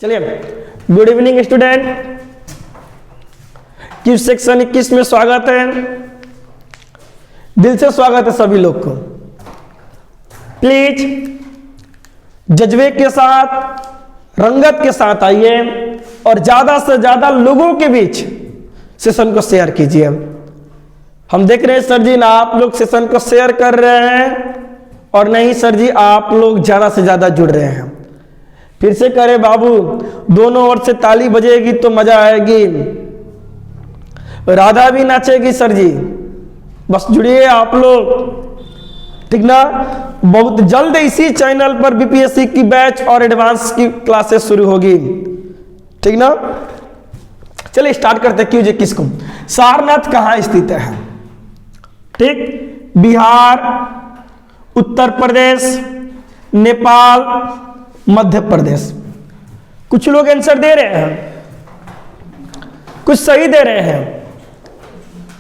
चलिए, good evening student. किस section 21 में स्वागत है। दिल से स्वागत है सभी लोग को। प्लीज जज्बे के साथ, रंगत के साथ आइए और ज्यादा से ज्यादा लोगों के बीच सेशन को शेयर कीजिए। हम देख रहे हैं सर जी ना आप लोग सेशन को शेयर कर रहे हैं और नहीं सर जी आप लोग ज्यादा से ज्यादा जुड़ रहे हैं। फिर से करें बाबू, दोनों ओर से ताली बजेगी तो मजा आएगी, राधा भी नाचेगी सर जी। बस जुड़िए आप लोग, ठीक ना। बहुत जल्द इसी चैनल पर बीपीएससी की बैच और एडवांस की क्लासेस शुरू होगी, ठीक ना। चलिए स्टार्ट करते हैं। क्यों किसको सारनाथ कहाँ स्थित है? ठीक, बिहार, उत्तर प्रदेश, नेपाल, मध्य प्रदेश। कुछ लोग आंसर दे रहे हैं, कुछ सही दे रहे हैं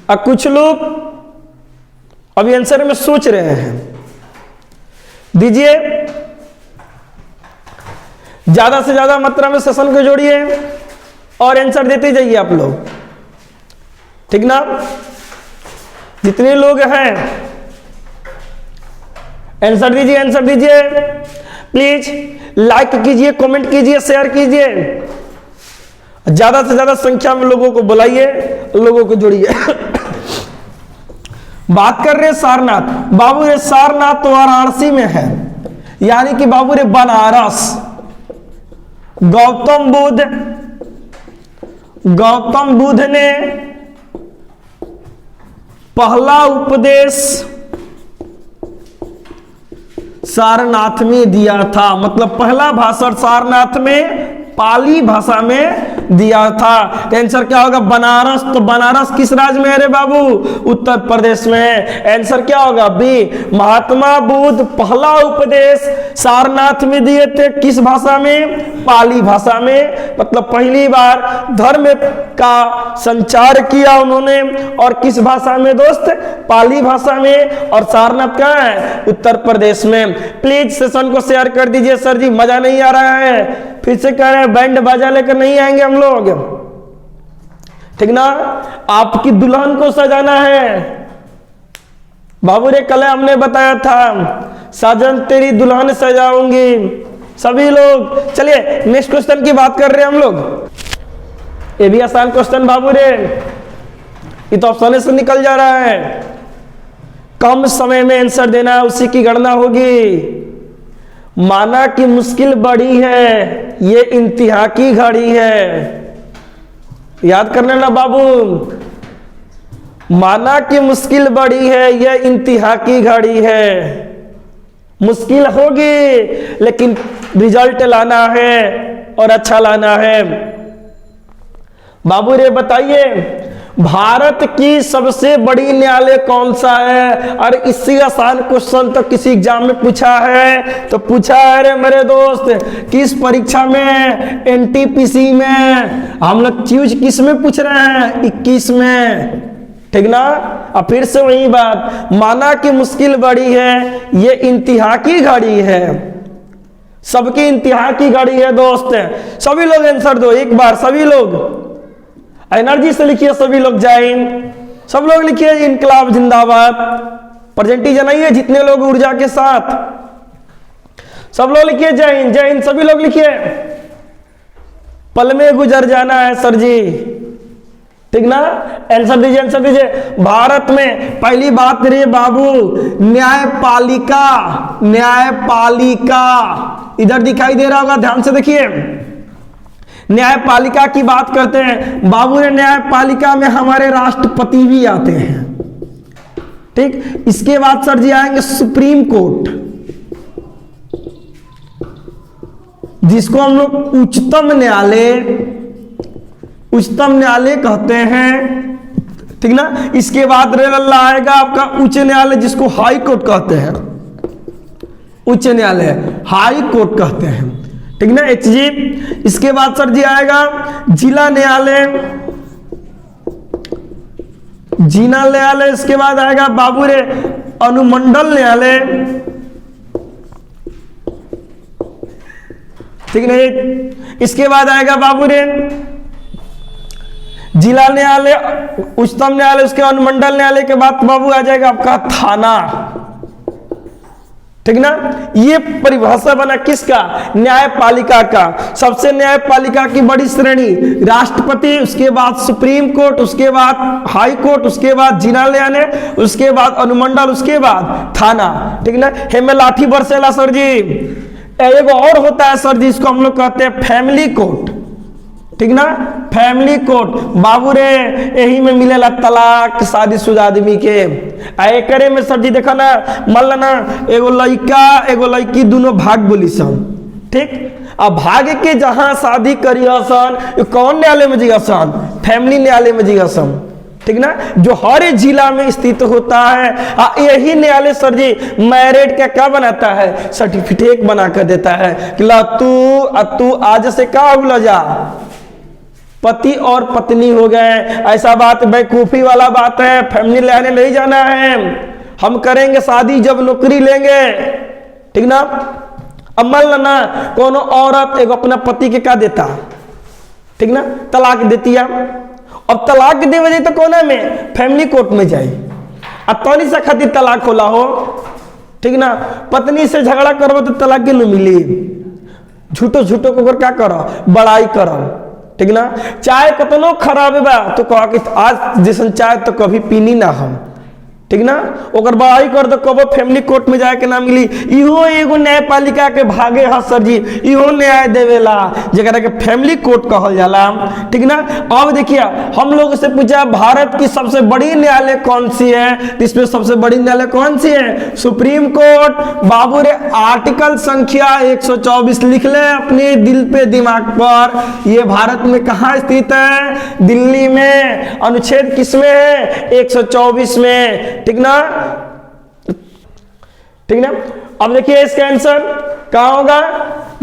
और कुछ लोग अभी आंसर में सोच रहे हैं। दीजिए, ज्यादा से ज्यादा मात्रा में सेशन को जोड़िए और आंसर देते जाइए आप लोग, ठीक ना। जितने लोग हैं आंसर दीजिए, आंसर दीजिए। प्लीज लाइक कीजिए, कमेंट कीजिए, शेयर कीजिए। ज्यादा से ज्यादा संख्या में लोगों को बुलाइए, लोगों को जोड़िए। बात कर रहे सारनाथ। बाबू रे सारनाथ तो वाराणसी में है, यानी कि बाबू रे बनारस। गौतम बुद्ध ने पहला उपदेश सारनाथ में दिया था, मतलब पहला भाषण सारनाथ में पाली भाषा में दिया था। आंसर क्या होगा? बनारस। तो बनारस किस राज्य में है रे बाबू? उत्तर प्रदेश में। आंसर क्या होगा? बी। महात्मा बुद्ध पहला उपदेश सारनाथ में दिए थे, किस भाषा में? पाली भाषा में। मतलब पहली बार धर्म का संचार किया उन्होंने, और किस भाषा में दोस्त? पाली भाषा में। और सारनाथ कहाँ है? उत्तर प्रदेश में। प्लीज सेशन को शेयर कर दीजिए। सर जी मजा नहीं आ रहा है, फिर से कह रहे हैं बैंड बाजा लेकर नहीं आएंगे हम लोग, ठीक ना। आपकी दुल्हन को सजाना है बाबू रे, कल हमने बताया था साजन तेरी दुल्हन सजाऊंगी। सभी लोग चलिए नेक्स्ट क्वेश्चन की बात कर रहे हैं हम लोग। ये भी आसान क्वेश्चन बाबू रे, ये तो ऑप्शन से निकल जा रहा है। कम समय में आंसर देना, उसी की गणना होगी। माना कि मुश्किल बड़ी है, ये इंतहा की घड़ी है। याद करना ना बाबू, माना कि मुश्किल बड़ी है, ये इंतहा की घड़ी है। मुश्किल होगी लेकिन रिजल्ट लाना है और अच्छा लाना है। बाबू रे बताइए, भारत की सबसे बड़ी न्यायालय कौन सा है? और इससे आसान क्वेश्चन तो किसी एग्जाम में पूछा है, तो पूछा है रे मेरे दोस्त, किस परीक्षा में? एनटीपीसी में। हम लोग चूज किस में पूछ रहे हैं? 21 में, ठीक ना। अब फिर से वही बात, माना कि मुश्किल बड़ी है, ये इंतहा की घड़ी है। सबकी इंतहा की घड़ी है दोस्त। सभी लोग आंसर दो एक बार, सभी लोग एनर्जी से लिखिए। सभी लोग जय हिंद, सब लोग लिखिए इनकलाब जिंदाबाद। प्रेजेंटी जनाइए जितने लोग ऊर्जा के साथ, सब लोग लिखिए जय हिंद, जय हिंद। सभी लोग लिखिए। पल में गुजर जाना है सर जी, ठीक ना। आंसर दीजिए, आंसर दीजिए। भारत में पहली बात रे बाबू, न्यायपालिका। न्यायपालिका इधर दिखाई दे रहा होगा, ध्यान से देखिए। न्यायपालिका की बात करते हैं बाबू ने, न्यायपालिका में हमारे राष्ट्रपति भी आते हैं, ठीक। इसके बाद सर जी आएंगे सुप्रीम कोर्ट, जिसको हम लोग उच्चतम न्यायालय कहते हैं, ठीक ना। इसके बाद रेलल्ला आएगा आपका उच्च न्यायालय, जिसको हाई कोर्ट कहते हैं। उच्च न्यायालय हाई कोर्ट कहते हैं, ठीक ना। एचजी। इसके बाद सर जी आएगा जिला न्यायालय, जिला न्यायालय। इसके बाद आएगा बाबू रे अनुमंडल न्यायालय, ठीक नहीं। इसके बाद आएगा बाबू रे जिला न्यायालय, उच्चतम न्यायालय, उसके अनुमंडल न्यायालय के बाद बाबू आ जाएगा आपका थाना। ठीक ना। ये परिभाषा बना किसका? न्यायपालिका का। सबसे न्यायपालिका की बड़ी श्रेणी राष्ट्रपति, उसके बाद सुप्रीम कोर्ट, उसके बाद हाई कोर्ट, उसके बाद जिला न्यायालय, उसके बाद अनुमंडल, उसके बाद थाना। ठीक ना। हेमे लाठी बरसेला सर जी। एक और होता है सर जी, इसको हम लोग कहते हैं फैमिली कोर्ट। ठीक ना। फैमिली कोर्ट बाबू रे यही में मिलेला तलाक शादीशुदा आदमी के। एकरे में सर जी देखा ना, मान ला ना एगो लड़का एगो लड़की दोनों भाग बोली सन। ठीक। अब भाग के जहां शादी करी सन, कौन न्यायालय में जीगा सन? फैमिली न्यायालय में जीगा सन। ठीक ना। जो हर जिला में स्थित होता है। यही न्यायालय सर जी मैरिड का क्या बनाता है? सर्टिफिकेट बना कर देता है कि ला तू आज से क्या हुआ जा, पति और पत्नी हो गए। ऐसा बात बेवकूफी वाला बात है। फैमिली लेने नहीं जाना है, हम करेंगे शादी जब नौकरी लेंगे। ठीक ना। अब मान लो ना कोनो औरत एक अपना पति के क्या देता, ठीक ना, तलाक देती है। अब तलाक दे वजह तो कोना में फैमिली कोर्ट में जाए। अब तौनी से खातिर तलाक होला हो। ठीक ना। पत्नी से झगड़ा करो तो तलाक के न मिली। झूठो झूठो को क्या करो, बड़ाई करो। ठीक ना। चाय कतनो खराब बा तो कह कि आज जैसन चाय तो कभी पीनी ना हम। ठीक ना। ओकर बड़ाई कर दो कबो फैमिली कोर्ट में जाए के ना मिली। इहो एगो न्यायपालिका के भागे है सर जी, इहो न्याय देवेला जरा के फैमिली कोर्ट कहल जाला। ठीक ना। अब देखिए हम लोग से पूछा भारत की सबसे बड़ी न्यायालय कौन सी है? इसमें सबसे बड़ी न्यायालय कौन सी है? Supreme court. बाबू रे आर्टिकल संख्या 124 लिख ले अपने दिल पे दिमाग पर। ये भारत में कहाँ स्थित है? दिल्ली में। अनुच्छेद किसमें है? 124 में। ठीक ना। ठीक ना। अब देखिए इसका आंसर कहां होगा?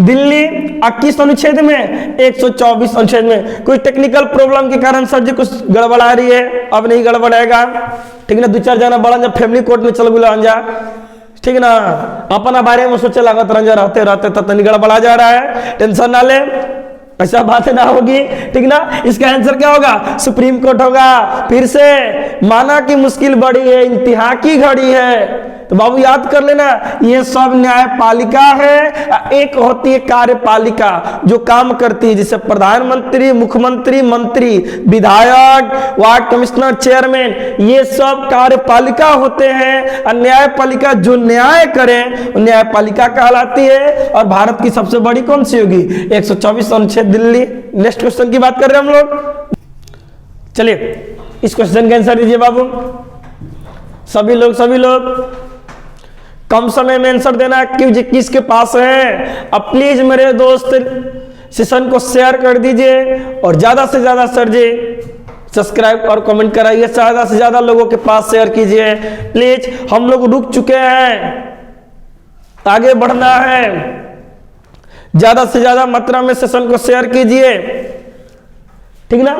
दिल्ली। 21 अनुच्छेद में, 124 अनुच्छेद में। कोई टेक्निकल प्रॉब्लम के कारण सर जी कुछ गड़बड़ा रही है, अब नहीं गड़बड़ाएगा। ठीक ना। दो चार जना बड़ा जब फैमिली कोर्ट में चल गुला जा, ठीक ना, अपना बारे में सोचे लागत रंजा रहते रहते तब गड़बड़ा जा रहा है। टेंशन ना ले, ऐसा बात ना होगी। ठीक ना। इसका आंसर क्या होगा? सुप्रीम कोर्ट होगा। फिर से माना कि मुश्किल बड़ी है, इंतहा की घड़ी है, तो बाबू याद कर लेना ये सब न्यायपालिका है। एक होती है कार्यपालिका जो काम करती है, जिसे प्रधानमंत्री, मुख्यमंत्री, मंत्री, विधायक, वार्ड कमिश्नर, चेयरमैन, ये सब कार्यपालिका होते हैं। और न्यायपालिका जो न्याय करे न्यायपालिका कहलाती है। और भारत की सबसे बड़ी कौन सी होगी? 124 अनुच्छेद दिल्ली। नेक्स्ट क्वेश्चन की बात कर रहे हैं हम लोग। चलिए इस क्वेश्चन का आंसर दीजिए बाबू। सभी लोग कम समय में आंसर देना क्यों किसके पास है। अब प्लीज मेरे दोस्त सेशन को शेयर कर दीजिए और ज्यादा से ज्यादा सर जी सब्सक्राइब और कमेंट कराइए। ज्यादा से ज्यादा लोगों के पास शेयर कीजिए प्लीज। हम लोग रुक चुके हैं, आगे बढ़ना है। ज्यादा से ज्यादा मात्रा में सेशन को शेयर कीजिए। ठीक ना।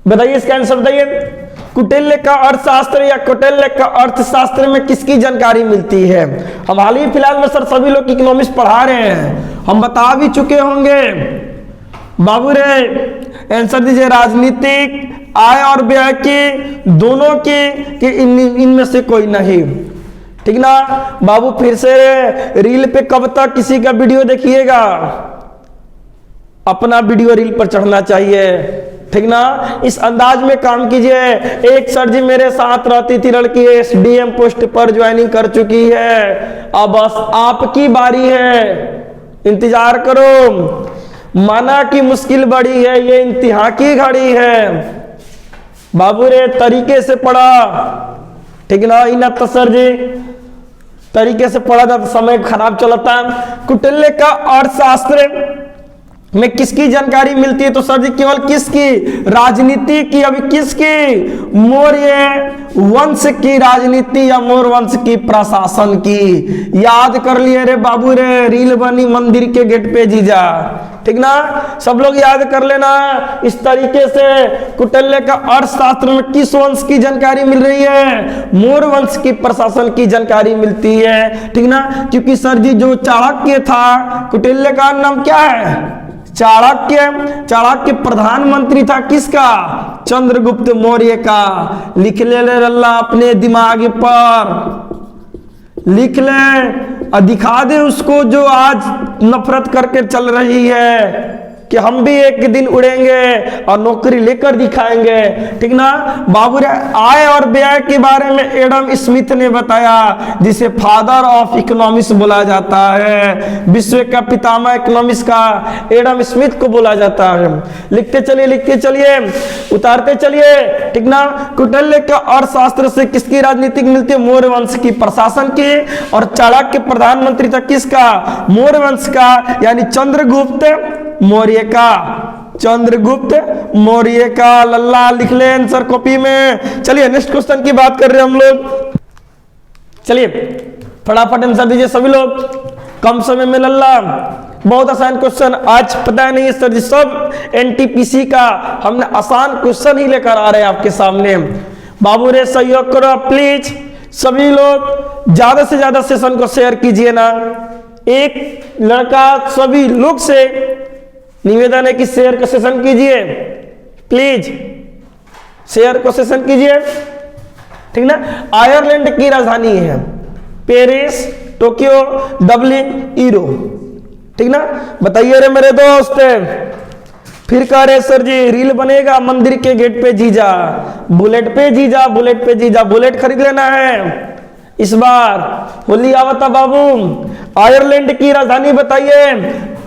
बताइए इसका आंसर बताइए। कौटिल्य का अर्थशास्त्र या कौटिल्य का अर्थशास्त्र में किसकी जानकारी मिलती है? हम हाल ही फिलहाल में सर सभी लोग इकोनॉमिक्स पढ़ा रहे हैं, हम बता भी चुके होंगे। बाबू रे आंसर दीजिए। राजनीतिक, आय और व्यय की, दोनों की, इनमें से कोई नहीं। ठीक ना। बाबू फिर से रील पे कब तक किसी का वीडियो देखिएगा? अपना वीडियो रील पर चढ़ना चाहिए। ठीक ना। इस अंदाज में काम कीजिए। एक सर जी मेरे साथ रहती थी लड़की, एसडीएम पोस्ट पर ज्वाइनिंग कर चुकी है। अब बस आपकी बारी है, इंतजार करो। माना कि मुश्किल बड़ी है, ये इंतहा की घड़ी है। बाबू रे तरीके से पढ़ा। ठीक ना। इन तो सर जी तरीके से पढ़ा था तो समय खराब चलता। कौटिल्य का अर्थशास्त्र में किसकी जानकारी मिलती है? तो सर जी केवल किसकी? राजनीति की। अभी किसकी? मौर्य वंश की राजनीति या मौर्य वंश की प्रशासन की। याद कर लिए रे बाबू रे, रील बनी मंदिर के गेट पे जीजा, ठीक ना? सब लोग याद कर लेना। इस तरीके से कुटिल्य का अर्थशास्त्र में किस वंश की जानकारी मिल रही है? मौर्य वंश की प्रशासन की जानकारी मिलती है, ठीक ना? क्योंकि सर जी जो चाणक्य था, कुटिल्य का नाम क्या है? चाणक्य प्रधानमंत्री था किसका? चंद्रगुप्त मौर्य का। लिख ले लल्ला अपने दिमाग पर, लिख ले और दिखा दे उसको जो आज नफरत करके चल रही है कि हम भी एक दिन उड़ेंगे और नौकरी लेकर दिखाएंगे, ठीक ना? बाबू रे, आय और व्यय के बारे में एडम स्मिथ ने बताया, जिसे फादर ऑफ इकोनॉमिक्स बोला जाता है। विश्व का पितामह इकोनॉमिक्स का एडम स्मिथ को बोला जाता है। लिखते चलिए, उतारते चलिए, ठीक ना? कुटिल्य के अर्थशास्त्र से किसकी राजनीति मिलती है? मौर्य वंश की प्रशासन की। और चाणक्य प्रधानमंत्री था किसका? मौर्य वंश का, यानी चंद्रगुप्त मौर्य का। चंद्रगुप्त मौर्य का। लल्ला लिख ले आंसर कॉपी में। चलिए नेक्स्ट क्वेश्चन की बात कर रहे हैं हम लोग। चलिए फटाफट आंसर दीजिए सभी लोग, कम समय में। लल्ला बहुत आसान क्वेश्चन, आज पता नहीं है सर जी, सब एनटीपीसी का हमने आसान क्वेश्चन ही लेकर आ रहे हैं आपके सामने। बाबू रे सहयोग करो प्लीज, सभी लोग ज्यादा से ज्यादा सेशन को शेयर कीजिए ना। एक लड़का सभी लोग से निवेदन है कि शेयर का सेशन कीजिए, प्लीज शेयर को सेशन कीजिए, ठीक ना? आयरलैंड की राजधानी है पेरिस, टोक्यो, डबलिन, ईरो, ठीक ना? बताइए रे मेरे दोस्त। फिर कह रहे सर जी रील बनेगा मंदिर के गेट पे जीजा, बुलेट पे जीजा, बुलेट पे जीजा, बुलेट खरीद लेना है इस बार, होली आवता बाबू। आयरलैंड की राजधानी बताइए,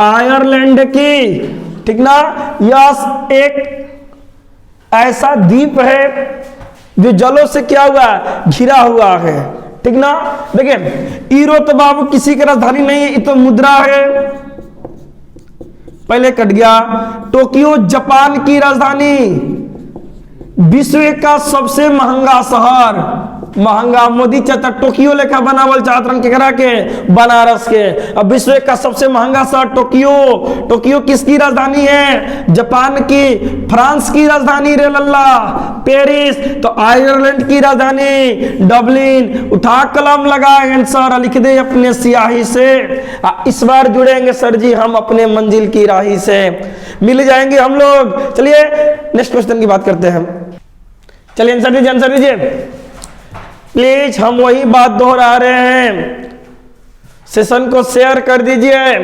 आयरलैंड की, ठीक ना? यह एक ऐसा द्वीप है जो जलों से क्या हुआ? घिरा हुआ है, ठीक ना? देखिए ईरो तो बाबू किसी की राजधानी नहीं है, ये तो मुद्रा है, पहले कट गया। टोक्यो जापान की राजधानी, विश्व का सबसे महंगा शहर, महंगा मोदी चाहता टोक्यो लेखा बनावल चाहत रन के करा के बनारस के। अब विश्व का सबसे महंगा शहर टोक्यो, टोक्यो किसकी राजधानी है? जापान की। फ्रांस की राजधानी रे लल्ला पेरिस, तो आयरलैंड की राजधानी डबलिन। उठा कलम लगाए आंसर लिख दे अपने स्याही से। इस बार जुड़ेंगे सर जी हम अपने मंजिल की राही से, मिल जाएंगे हम लोग। चलिए नेक्स्ट क्वेश्चन की बात करते हैं। चलिए आंसर दीजिए प्लीज, हम वही बात दोहरा रहे हैं। सेशन को शेयर कर दीजिए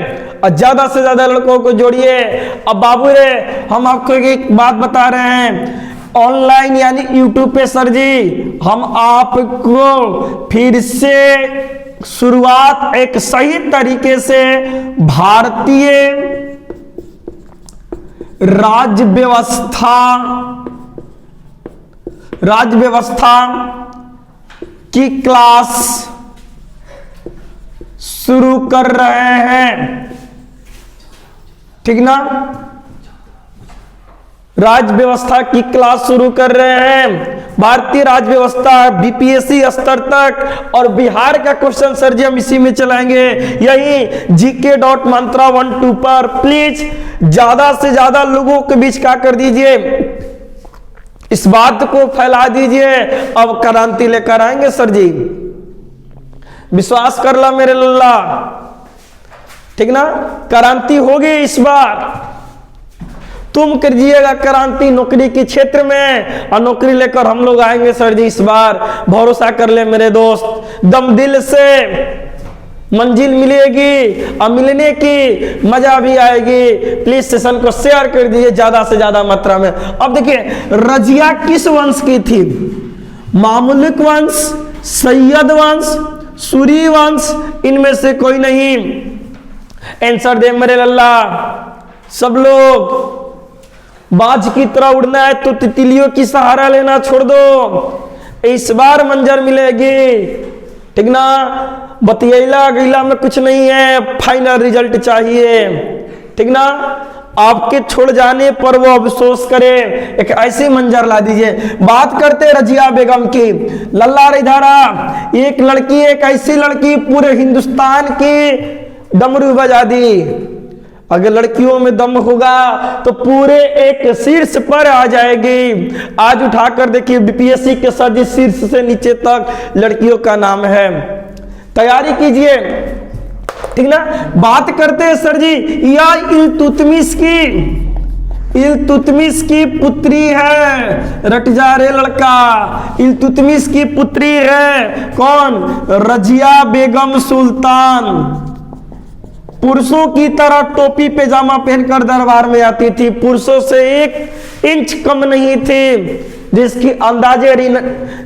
और ज्यादा से ज्यादा लड़कों को जोड़िए। अब बाबू रे हम आपको एक बात बता रहे हैं, ऑनलाइन यानी यूट्यूब पे सर जी हम आपको फिर से शुरुआत एक सही तरीके से भारतीय राज्य व्यवस्था की क्लास शुरू कर रहे हैं, ठीक ना? राज्य व्यवस्था की क्लास शुरू कर रहे हैं। भारतीय राज्य व्यवस्था बीपीएससी स्तर तक, और बिहार का क्वेश्चन सर जी हम इसी में चलाएंगे, यही gk.mantra12 पर। प्लीज ज्यादा से ज्यादा लोगों के बीच क्या कर दीजिए, इस बात को फैला दीजिए। अब क्रांति लेकर आएंगे सर जी, विश्वास कर ला मेरे लल्ला, ठीक ना? क्रांति होगी इस बार, तुम करिएगा क्रांति नौकरी के क्षेत्र में, और नौकरी लेकर हम लोग आएंगे सर जी इस बार। भरोसा कर ले मेरे दोस्त, दम दिल से मंजिल मिलेगी और मिलने की मजा भी आएगी। प्लीज सेशन को शेयर कर दीजिए ज्यादा से ज्यादा मात्रा में। अब देखिए रजिया किस वंश की थी? मामलुक वंश, सैयद वंश, सूरी वंश, इनमें से कोई नहीं। आंसर दे मेरे लल्ला। सब लोग बाज की तरह उड़ना है तो तितलियों की सहारा लेना छोड़ दो, इस बार मंजर मिलेगी, ठीक ना? बतियला गईला में कुछ नहीं है, फाइनल रिजल्ट चाहिए, ठीक ना? आपके छोड़ जाने पर वो अफसोस करे, एक ऐसी मंजर ला दीजिए। बात करते रजिया बेगम की, लल्ला रिधारा, एक लड़की, एक ऐसी लड़की पूरे हिंदुस्तान की डमरू बजा दी। अगर लड़कियों में दम होगा तो पूरे एक शीर्ष पर आ जाएगी। आज उठाकर देखिए बीपीएससी के सर जी शीर्ष से नीचे तक लड़कियों का नाम है। तैयारी कीजिए, ठीक ना। बात करते हैं सर जी, या इल्तुतमिश की पुत्री है, रट जा रे लड़का, इल्तुतमिश की पुत्री है कौन? रजिया बेगम सुल्तान। पुरुषों की तरह टोपी पैजामा पहनकर दरबार में आती थी, पुरुषों से 1 इंच कम नहीं थी, जिसकी अंदाजे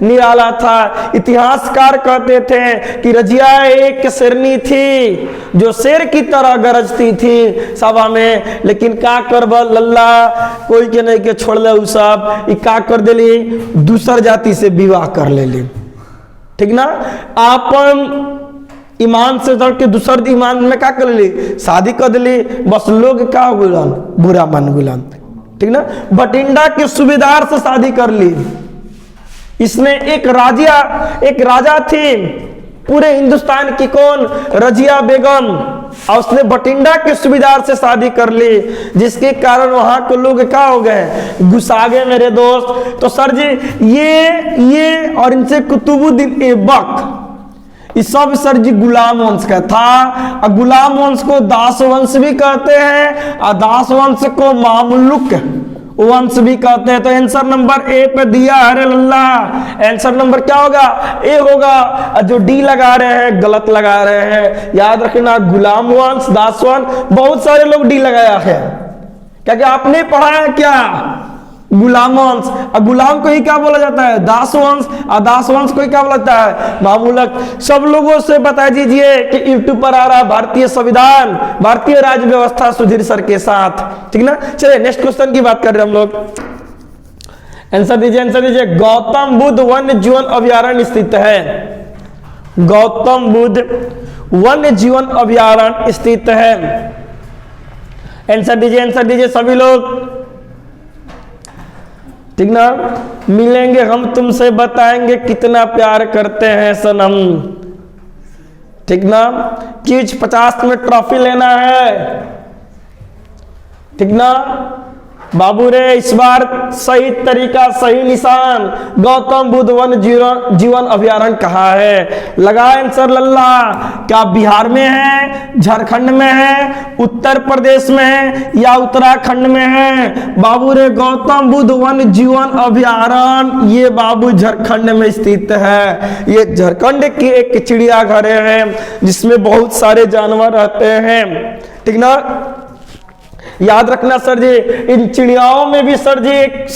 निराला था। इतिहासकार कहते थे कि रजिया एक शेरनी थी जो शेर की तरह गरजती थी सभा में, लेकिन का कर लल्ला कोई के नहीं के छोड़ ले, सब का कर दिली, दूसर जाति से विवाह कर ले ली, ठीक ना। आपन ईमान से धड़ के दूसर ईमान में का कर ली, शादी कर दिली, बस लोग का गुलाम बुरा मन गुलाम, ठीक ना। बठिंडा के सूबेदार से शादी कर ली इसने। एक राजा थी पूरे हिंदुस्तान की, कौन? रजिया बेगम, और उसने बठिंडा के सूबेदार से शादी कर ली, जिसके कारण वहां के लोग क्या हो गए, गुस्सा गए मेरे दोस्त। तो सर जी ये और इनसे कुतुबुद्दीन ऐबक, इस सब सर जी गुलाम वंश का था। और गुलाम वंश को दास वंश भी कहते हैं और दास वंश को मामलुक वंश भी कहते हैं। तो आंसर नंबर ए पे दिया अरे लल्ला, आंसर नंबर क्या होगा? ए होगा। और जो डी लगा रहे हैं गलत लगा रहे हैं, याद रखना। गुलाम वंश, दास वंश, बहुत सारे लोग डी लगाया है, क्या आपने पढ़ा है क्या? गुलाम वंश, और गुलाम को ही क्या बोला जाता है? दास वंश, और दास वंश को ही क्या बोला जाता है? मामूलक। सब लोगों से बता दीजिए कि यूट्यूब पर आ रहा भारतीय संविधान, भारतीय राज्य व्यवस्था सुधीर सर के साथ, ठीक ना। चलिए नेक्स्ट क्वेश्चन की बात कर रहे हैं हम लोग। आंसर दीजिए। गौतम बुद्ध वन्य जीवन अभयारण्य स्थित है। गौतम बुद्ध वन्य जीवन अभयारण्य स्थित है। आंसर दीजिए सभी लोग, ठीक ना। मिलेंगे हम तुमसे बताएंगे कितना प्यार करते हैं सनम, ठीक ना। क्विज 50 में ट्रॉफी लेना है, ठीक ना। बाबू रे इस बार सही तरीका, सही निशान। गौतम बुद्ध वन्य जीवन अभयारण्य कहाँ है? लगा आंसर लल्ला। क्या बिहार में है, झारखंड में है, उत्तर प्रदेश में है या उत्तराखंड में है? बाबू रे गौतम बुद्ध वन्य जीवन अभयारण्य ये बाबू झारखंड में स्थित है। ये झारखंड की एक चिड़ियाघर है जिसमें बहुत सारे जानवर रहते हैं, ठीक ना। याद रखना सर जी, इन चिड़ियाओं में भी सर जी एक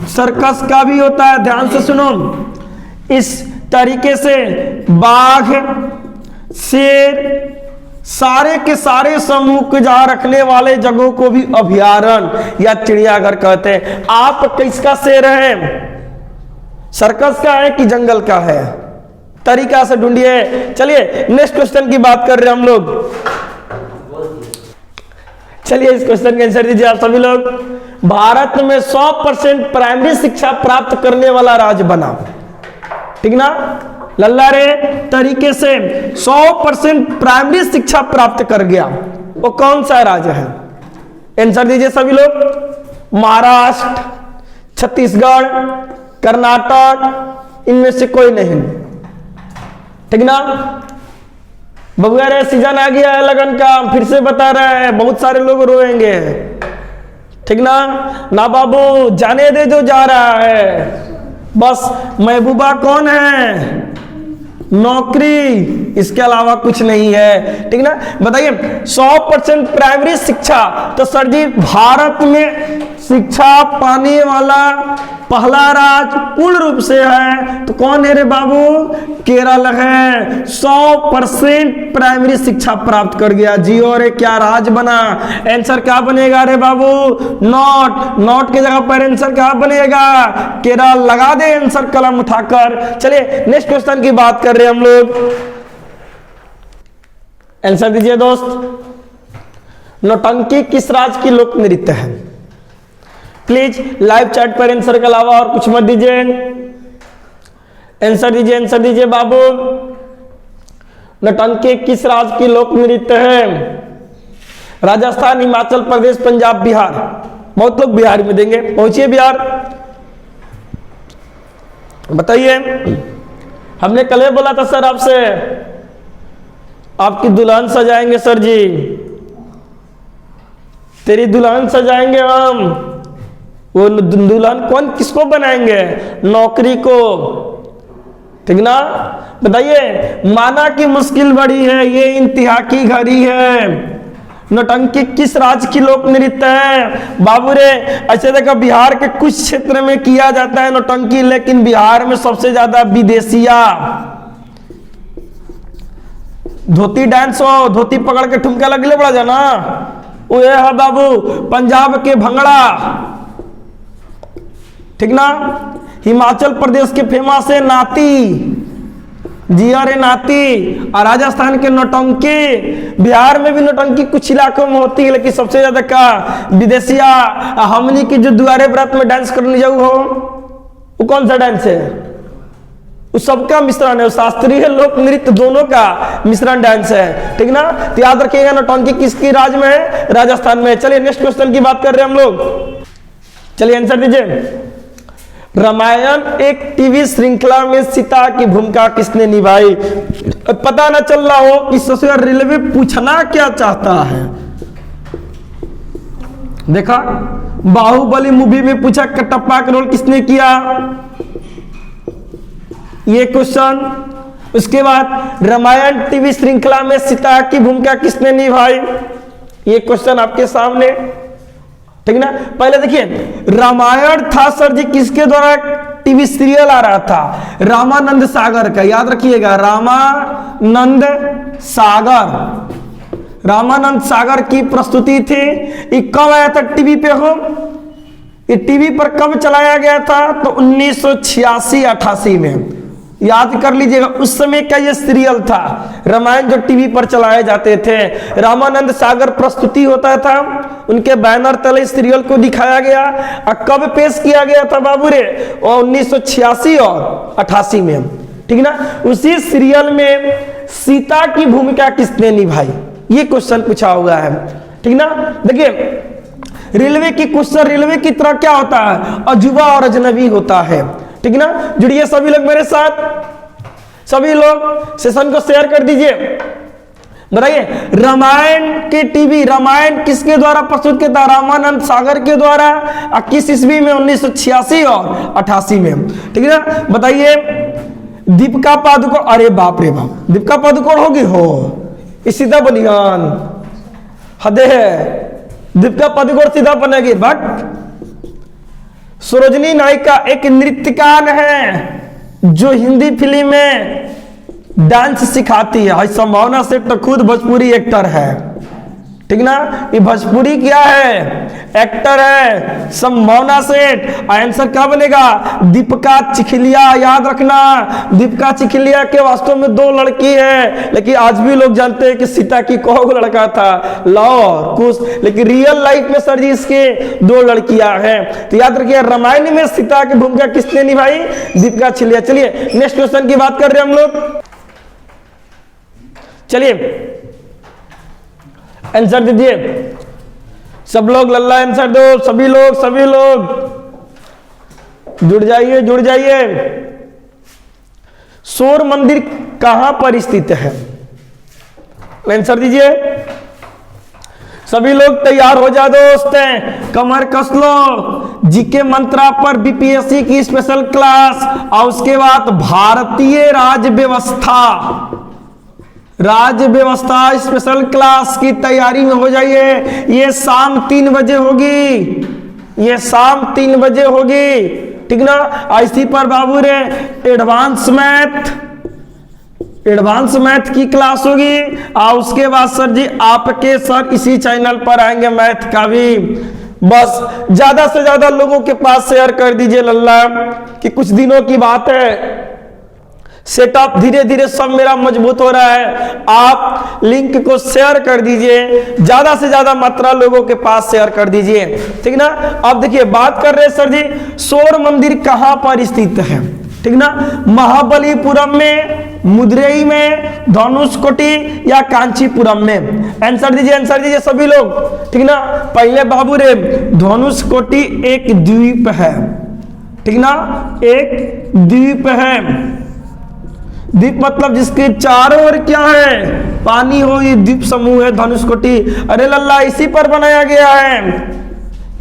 सर्कस का भी होता है, ध्यान से सुनो। इस तरीके से बाघ, शेर, सारे के सारे समूह को जहां रखने वाले जगहों को भी अभयारण्य या चिड़ियाघर कहते हैं। आप किसका शेर है? सर्कस का है कि जंगल का है? तरीका से ढूंढिए। चलिए नेक्स्ट क्वेश्चन की बात कर रहे हैं हम लोग। चलिए इस क्वेश्चन का आंसर दीजिए आप सभी लोग। भारत में 100% प्राइमरी शिक्षा प्राप्त करने वाला राज्य बना, ठीक ना। लल्ला रे तरीके से 100% प्राइमरी शिक्षा प्राप्त कर गया, वो कौन सा राज्य है? आंसर दीजिए सभी लोग। महाराष्ट्र, छत्तीसगढ़, कर्नाटक, इनमें से कोई नहीं, ठीक ना। बबुआ रे सीजन आ गया है लगन का, फिर से बता रहे हैं, बहुत सारे लोग रोएंगे, ठीक ना। ना बाबू जाने दे जो जा रहा है, बस महबूबा कौन है? नौकरी, इसके अलावा कुछ नहीं है, ठीक ना। बताइए 100% प्राइमरी शिक्षा, तो सर जी भारत में शिक्षा पाने वाला पहला राज्य पूर्ण रूप से है तो कौन है रे बाबू? केरल है। 100% प्राइमरी शिक्षा प्राप्त कर गया। जियो रे क्या राज्य बना? आंसर क्या बनेगा रे बाबू? नॉट के जगह पर आंसर क्या बनेगा? केरल। लगा दे आंसर कलम उठाकर। चलिए नेक्स्ट क्वेश्चन की बात कर रहे हैं हम लोग। आंसर दीजिए दोस्त। नौटंकी किस राज्य की लोक नृत्य है? प्लीज लाइव चैट पर आंसर के अलावा और कुछ मत दीजिए। आंसर दीजिए, आंसर दीजिए बाबू। नौटंकी किस राज्य की लोक नृत्य है? राजस्थान, हिमाचल प्रदेश, पंजाब, बिहार। बहुत लोग बिहार में देंगे, पहुंचिए बिहार। बताइए, हमने कल बोला था सर आपसे आपकी दुल्हन सजाएंगे सर जी, तेरी दुल्हन सजाएंगे हम। वो दुल्हन कौन किसको बनाएंगे? नौकरी को, ठीक ना? बताइए, माना कि मुश्किल बड़ी है, ये इंतहा की घड़ी है। नौटंकी किस राज्य की लोक नृत्य है? बाबू रे, ऐसे देखो बिहार के कुछ क्षेत्र में किया जाता है नौटंकी, लेकिन बिहार में सबसे ज्यादा विदेशिया धोती डांस हो, धोती पकड़ के ठुमका लगले बड़ा जाना, वो है बाबू पंजाब के भंगड़ा, ठीक ना? हिमाचल प्रदेश के फेमस है नाती, जिया रे नाती। और राजस्थान के नौटंकी, बिहार में भी नौटंकी कुछ इलाकों में होती है, लेकिन सबसे ज्यादा का विदेशिया। हमनी की जो दुआरे व्रत में डांस करने जाऊ हो, वो कौन सा डांस है? उस सबका मिश्रण है, शास्त्रीय लोक नृत्य दोनों का मिश्रण डांस है, ठीक ना? तो याद रखिएगा, नौटंकी किसकी राज्य में है? राजस्थान में। चलिए नेक्स्ट क्वेश्चन की बात कर रहे हैं हम लोग। चलिए आंसर दीजिए। रामायण एक टीवी श्रृंखला में सीता की भूमिका किसने निभाई? पता ना चल रहा हो कि सबसे रेलवे पूछना क्या चाहता है। देखा, बाहुबली मूवी में पूछा कटप्पा का रोल किसने किया, ये क्वेश्चन। उसके बाद रामायण टीवी श्रृंखला में सीता की भूमिका किसने निभाई, ये क्वेश्चन आपके सामने, ठीक ना? पहले देखिए, रामायण था सर जी किसके द्वारा टीवी सीरियल आ रहा था? रामानंद सागर का, याद रखिएगा, रामानंद सागर, रामानंद सागर की प्रस्तुति थी। ये कब आया था टीवी पे? हो ये टीवी पर कब चलाया गया था? तो 1986-88 में। याद कर लीजिएगा, उस समय का ये सीरियल था, रामायण जो टीवी पर चलाए जाते थे। रामानंद सागर प्रस्तुति होता था, उनके बैनर तले सीरियल को दिखाया गया। और कब पेश किया गया था बाबू रे? और 1986 और 88 में, ठीक ना? उसी सीरियल में सीता की भूमिका किसने निभाई, ये क्वेश्चन पूछा हुआ है, ठीक ना? देखिए, रेलवे की क्वेश्चन रेलवे की तरह क्या होता है? अजूबा और अजनबी होता है, ठीक ना? जुड़िए सभी लोग मेरे साथ, सभी लोग सेशन को शेयर कर दीजिए। बताइए, रामायण के टीवी, रामायण किसके द्वारा प्रस्तुत किया था? रामानंद सागर के द्वारा। और किस ईस्वी में? 1986 और 88 में, ठीक है ना? बताइए, दीपिका पादुकोण, अरे बाप रे बाप, दीपिका पादुकोण होगी हो, इस सीधा बनियान हदे है, दीपिका पादुकोण सीधा बनेगी। बट सरोजनी नायिका एक नृत्यकार है जो हिंदी फिल्म में डांस सिखाती है। संभावना सेठ तो खुद भोजपुरी एक्टर है, ठीक ना? ये भोजपुरी क्या है? एक्टर है, संभावना सेठ। आंसर क्या बनेगा? दीपिका चिखलिया। याद रखना, दीपिका चिखलिया के वास्तव में 2 लड़की है, लेकिन आज भी लोग जानते हैं कि सीता की कौन लड़का था, लव कुश, लेकिन रियल लाइफ में सर जी इसके 2 लड़कियां हैं। तो याद रखिए, रामायण में सीता की भूमिका किसने निभाई? दीपिका चिखलिया। चलिए नेक्स्ट क्वेश्चन की बात कर रहे हैं हम लोग। चलिए आंसर दीजिए सब लोग, लल्ला आंसर दो, सभी लोग जुड़ जाइए, जुड़ जाइए। सूर्य मंदिर कहां पर स्थित है? आंसर दीजिए सभी लोग, तैयार हो जा दोस्त, कमर कस लो। जीके मंत्रा पर बीपीएससी की स्पेशल क्लास, और उसके बाद भारतीय राज्य व्यवस्था स्पेशल क्लास की तैयारी में हो जाइए। ये शाम 3 बजे होगी, ये शाम 3 बजे होगी, ठीक ना? आईसी पर बाबू रे एडवांस मैथ की क्लास होगी। और उसके बाद सर जी आपके सर इसी चैनल पर आएंगे मैथ का भी। बस ज्यादा से ज्यादा लोगों के पास शेयर कर दीजिए लल्ला, कि कुछ दिनों की बात है, सेटअप धीरे धीरे सब मेरा मजबूत हो रहा है। आप लिंक को शेयर कर दीजिए, ज्यादा से ज्यादा मात्रा लोगों के पास शेयर कर दीजिए, ठीक ना। अब देखिए बात कर रहे हैं सर जी, सौर मंदिर कहां पर स्थित है, ठीक ना। महाबलीपुरम में, मदुरई में, धनुषकोटी या कांचीपुरम में? आंसर दीजिए सभी लोग, ठीक ना। पहले बाबू रे, धनुषकोटी एक द्वीप है, ठीक ना, एक द्वीप है। द्वीप मतलब जिसके चारों ओर क्या है, पानी हो, ये द्वीप समूह है धनुषकोटी। अरे लल्ला, इसी पर बनाया गया है,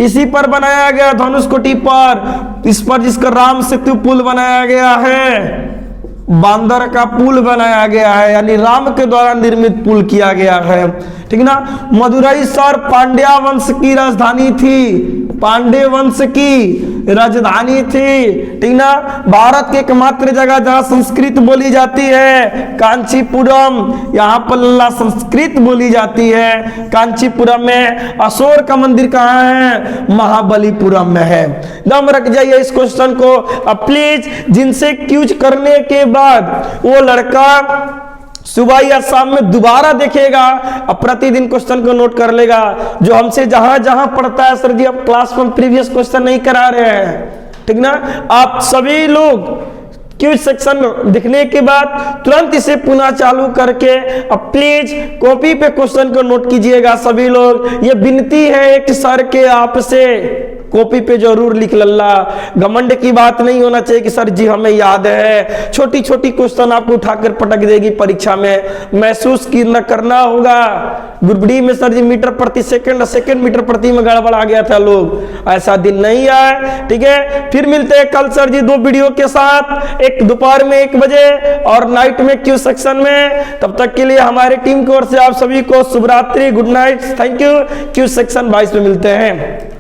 इसी पर बनाया गया धनुषकोटी पर, इस पर जिसका राम सेतु पुल बनाया गया है, बांदर का पुल बनाया गया है, यानी राम के द्वारा निर्मित पुल किया गया है, ठीक ना। मदुरई शहर पांड्या वंश की राजधानी थी, पांड्य वंश की राजधानी थी, ठीक ना। भारत की एकमात्र जगह जहां संस्कृत बोली जाती है कांचीपुरम, यहाँ पर संस्कृत बोली जाती है कांचीपुरम में। असोर का मंदिर कहाँ है? महाबलीपुरम में है। दम रख जाइए इस क्वेश्चन को अब प्लीज। जिनसे क्यूज करने के बाद वो लड़का सुबह या शाम में दोबारा देखेगा, अब प्रतिदिन क्वेश्चन को नोट कर लेगा। जो हमसे जहां जहां पढ़ता है सर जी, अब क्लास में प्रीवियस क्वेश्चन नहीं करा रहे हैं, ठीक ना। आप सभी लोग क्यूज सेक्शन दिखने के बाद तुरंत इसे पुनः चालू करके अब प्लीज कॉपी पे क्वेश्चन को नोट कीजिएगा सभी लोग। ये विनती है एक सर के आपसे, कॉपी पे जरूर लिख लल्ला। घमंड की बात नहीं होना चाहिए कि सर जी हमें याद है। छोटी छोटी क्वेश्चन आपको उठाकर पटक देगी परीक्षा में, महसूस की न करना होगा। ग्रुप डी में सर जी मीटर प्रति सेकंड, सेकंड मीटर प्रति में गड़बड़ आ गया था लोग, ऐसा दिन नहीं आए, ठीक है। फिर मिलते हैं कल सर जी 2 वीडियो के साथ, एक दोपहर में 1 बजे और नाइट में क्यू सेक्शन में। तब तक के लिए हमारे टीम की ओर से आप सभी को शुभ रात्रि, good night, thank you. Q section 22 में मिलते हैं।